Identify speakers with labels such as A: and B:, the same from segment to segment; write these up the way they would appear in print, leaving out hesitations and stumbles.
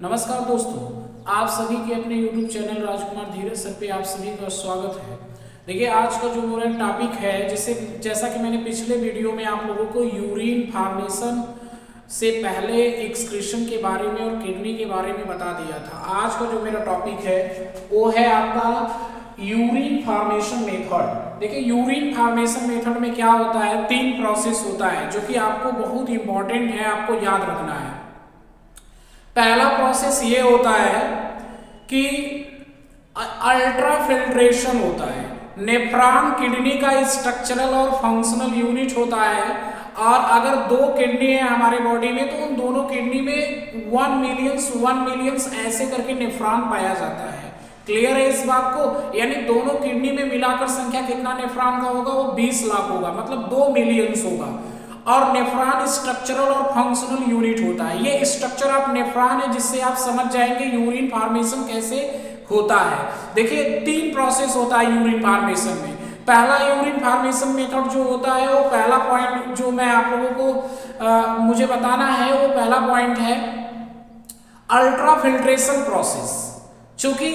A: नमस्कार दोस्तों, आप सभी के अपने YouTube चैनल राजकुमार धीरज सर पे आप सभी का स्वागत है। देखिए, आज का जो मेरा टॉपिक है, जैसा कि मैंने पिछले वीडियो में आप लोगों को यूरिन फॉर्मेशन से पहले एक्सक्रीशन के बारे में और किडनी के बारे में बता दिया था। आज का जो मेरा टॉपिक है वो है आपका यूरिन फॉर्मेशन मेथड। देखिए, यूरिन फॉर्मेशन मेथड में क्या होता है, 3 प्रोसेस होता है जो कि आपको बहुत इंपॉर्टेंट है, आपको याद रखना है। पहला प्रोसेस ये होता है कि अल्ट्रा फिल्ट्रेशन होता है। नेफ्रॉन किडनी का स्ट्रक्चरल और फंक्शनल यूनिट होता है, और अगर 2 किडनी है हमारे बॉडी में तो उन दोनों किडनी में 1 मिलियंस ऐसे करके नेफ्रॉन पाया जाता है। क्लियर है इस बात को? यानी दोनों किडनी में मिलाकर संख्या कितना नेफ्रॉन का होगा, वो 20 लाख होगा, मतलब 2 मिलियंस होगा। और नेफ्रॉन स्ट्रक्चरल और फंक्शनल यूनिट होता है। ये स्ट्रक्चर ऑफ नेफ्रॉन है, जिससे आप समझ जाएंगे यूरिन फॉर्मेशन कैसे होता है। देखिए, 3 प्रोसेस होता है यूरिन फॉर्मेशन में। पहला यूरिन फॉर्मेशन मेथड जो होता है, वो पहला पॉइंट जो मैं आप लोगों को मुझे बताना है, वो पहला पॉइंट है अल्ट्रा फिल्ट्रेशन प्रोसेस। चूंकि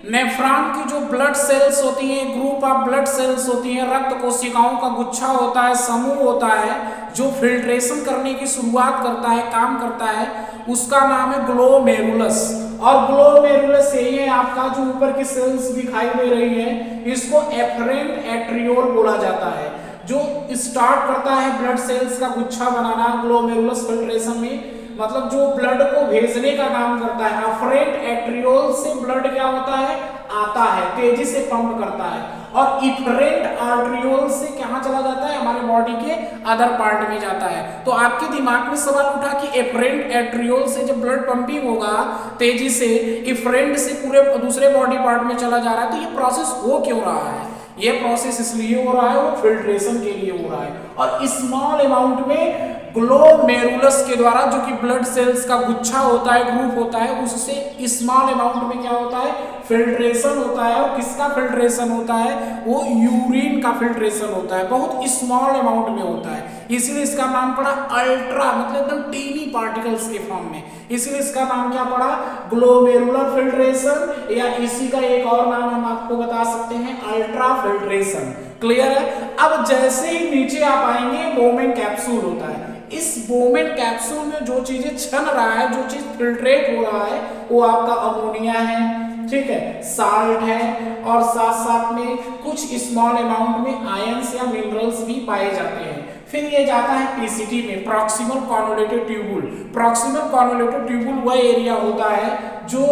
A: नेफ्रॉन की जो ब्लड सेल्स होती हैं, ग्रुप ऑफ ब्लड सेल्स होती हैं, रक्त कोशिकाओं का गुच्छा होता है, समूह होता है, जो फिल्ट्रेशन करने की शुरुआत करता है, काम करता है, उसका नाम है ग्लोमेरुलस। और ग्लोमेरुलस यही है आपका जो ऊपर की सेल्स दिखाई दे रही है, इसको एफरेंट एट्रियोल बोला जाता है, जो स्टार्ट करता है ब्लड सेल्स का गुच्छा बनाना ग्लोमेरुलस फिल्ट्रेशन में। मतलब जो ब्लड को भेजने का काम करता है। अफरेंट एट्रियोल से ब्लड क्या होता है, आता है, तेजी से पंप करता है। और इफरेंट आर्ट्रियोल से कहां चला जाता है, हमारे बॉडी के अदर पार्ट में जाता है। तो आपके दिमाग में सवाल उठा कि एफरेंट एट्रियोल से जब ब्लड पंपिंग होगा तेजी से, इफरेंट से पूरे दूसरे बॉडी पार्ट में चला जा रहा है, तो ये प्रोसेस हो क्यों रहा है? ये प्रोसेस इसलिए हो रहा है, वो फिल्ट्रेशन के लिए हो रहा है। और स्मॉल अमाउंट में ग्लोमेरुलस के द्वारा, जो कि ब्लड सेल्स का गुच्छा होता है, ग्रुप होता है, उससे स्मॉल अमाउंट में क्या होता है, फिल्ट्रेशन होता है। और किसका फिल्ट्रेशन होता है, वो यूरिन का फिल्ट्रेशन होता है, बहुत स्मॉल अमाउंट में होता है। इसीलिए इसका नाम पड़ा अल्ट्रा, मतलब एकदम टीनी पार्टिकल्स के फॉर्म में, इसलिए इसका नाम क्या पड़ा, ग्लोमेरुलर फिल्ट्रेशन, या इसी का एक और नाम हम आपको बता सकते हैं, अल्ट्रा फिल्ट्रेशन। क्लियर है? अब जैसे ही नीचे आप आएंगे, बोमेन कैप्सूल होता है। इस बोमेन कैप्सूल में जो चीजें छन रहा है, जो चीज फिल्ट्रेट हो रहा है, वो आपका अमोनिया है, ठीक है, साल्ट है, और साथ साथ में कुछ स्मॉल अमाउंट में आयंस या मिनरल्स भी पाए जाते हैं। फिर ये जाता है पीसीटी में, proximal convoluted tubule. Proximal convoluted tubule वह एरिया होता है जो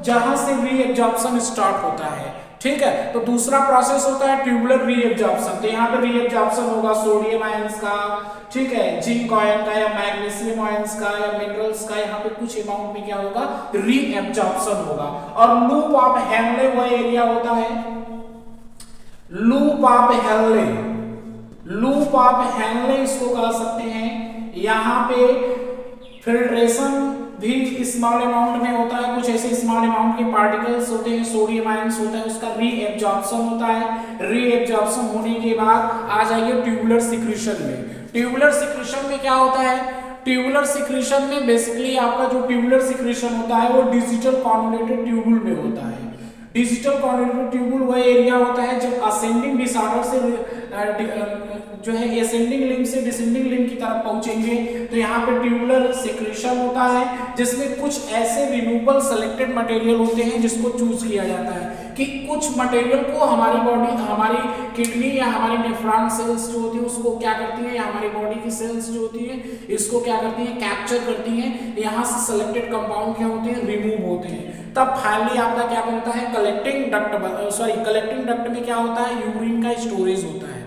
A: जहां से रीएब्जॉर्प्शन स्टार्ट होता है, ठीक है। तो दूसरा प्रोसेस होता है ट्यूबुलर रीएब्जॉर्प्शन। तो यहाँ पे रीएब्जॉर्प्शन होगा सोडियम आयंस का, ठीक है, जिंक आयन का, या मैग्नीशियम आयंस का, या मिनरल्स का, यहाँ पे कुछ अमाउंट में क्या होगा, रीएब्जॉर्प्शन होगा। और लूप ऑफ हेनले वह एरिया होता है, loop of Henle, loop of Henle इसको कह सकते हैं। यहाँ पे फिल्ट्रेशन भी स्मॉल अमाउंट में होता है, कुछ ऐसे स्मॉल अमाउंट के पार्टिकल्स होते हैं, सोडियम आयंस होता है, उसका रीएब्जॉर्प्शन होता है। रीएब्जॉर्प्शन होने के बाद आ जाइए ट्यूबुलर सिक्रीशन में। ट्यूबुलर सिक्रीशन में क्या होता है, ट्यूबुलर सिक्रीशन में बेसिकली आपका जो ट्यूबुलर सिक्रीशन होता है वो डिजिटल कॉन्वोल्यूटेड ट्यूबुल में होता है। डिजिटल कॉन्वोल्यूटेड ट्यूबुल वह एरिया होता है जब असेंडिंग डिसऑर्डर से जो है असेंडिंग लिम्ब से डिसेंडिंग लिम्ब की तरफ पहुंचेंगे, तो यहाँ पे ट्यूबुलर सिक्रीशन होता है, जिसमें कुछ ऐसे रिमूवेबल सेलेक्टेड मटेरियल होते हैं जिसको चूज किया जाता है कि कुछ मटेरियल को हमारी बॉडी, हमारी किडनी या हमारी नेफ्रॉन सेल्स जो होती है उसको क्या करती है, या हमारी बॉडी की सेल्स जो होती है इसको क्या करती है, कैप्चर करती हैं। यहाँ से सेलेक्टेड कंपाउंड क्या होते हैं, रिमूव होते हैं। तब फाइनली आपका क्या बनता है, कलेक्टिंग डक्ट। कलेक्टिंग डक्ट में क्या होता है, यूरिन का स्टोरेज होता है।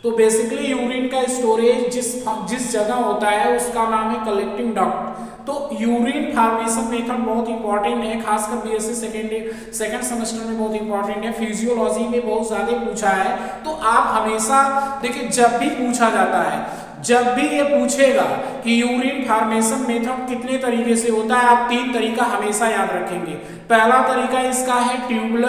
A: तो बेसिकली यूरिन का स्टोरेज जिस जगह होता है उसका नाम है कलेक्टिंग डक्ट। तो यूरिन फॉर्मेशन मेथड बहुत इंपॉर्टेंट है, खासकर बीएससी सेकेंड सेमेस्टर में बहुत इंपॉर्टेंट है, फिजियोलॉजी में बहुत ज्यादा पूछा है। तो आप हमेशा देखिए, जब भी पूछा जाता है, जब भी ये पूछेगा कि यूरिन फॉर्मेशन मेथड कितने तरीके से होता है, आप 3 तरीका हमेशा याद रखेंगे। पहला तरीका इसका है ट्यूबुलर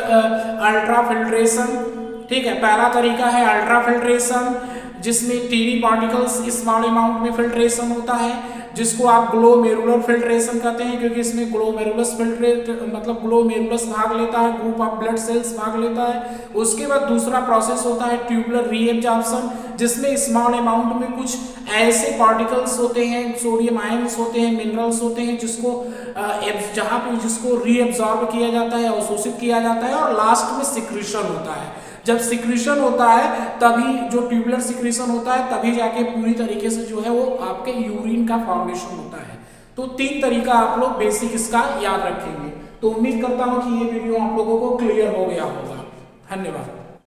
A: अल्ट्रा फिल्ट्रेशन, ठीक है, पहला तरीका है अल्ट्रा फिल्ट्रेशन, जिसमें टीनी पार्टिकल्स स्मॉल अमाउंट में फिल्ट्रेशन होता है। जिसको आप ग्लोमेरुलर फिल्ट्रेशन कहते हैं, क्योंकि इसमें ग्लोमेरुलस फिल्ट्रेट मतलब ग्लोमेरुलस भाग लेता है, ग्रुप ऑफ ब्लड सेल्स भाग लेता है। उसके बाद दूसरा प्रोसेस होता है ट्यूबुलर रीएब्जॉर्प्शन, जिसमें स्मॉल अमाउंट में कुछ ऐसे पार्टिकल्स होते हैं, सोडियम आयंस होते हैं, मिनरल्स होते हैं, जिसको जहां पे जिसको रीएब्जॉर्ब किया जाता है, अवशोषित किया जाता है, और लास्ट में सिक्रीशन होता है। जब सिक्रीशन होता है तभी जो ट्यूबुलर सिक्रीशन होता है तभी जाके पूरी तरीके से जो है वो आपके यूरिन का फॉर्मेशन होता है। तो 3 तरीका आप लोग बेसिक इसका याद रखेंगे। तो उम्मीद करता हूं कि ये वीडियो आप लोगों को क्लियर हो गया होगा। धन्यवाद।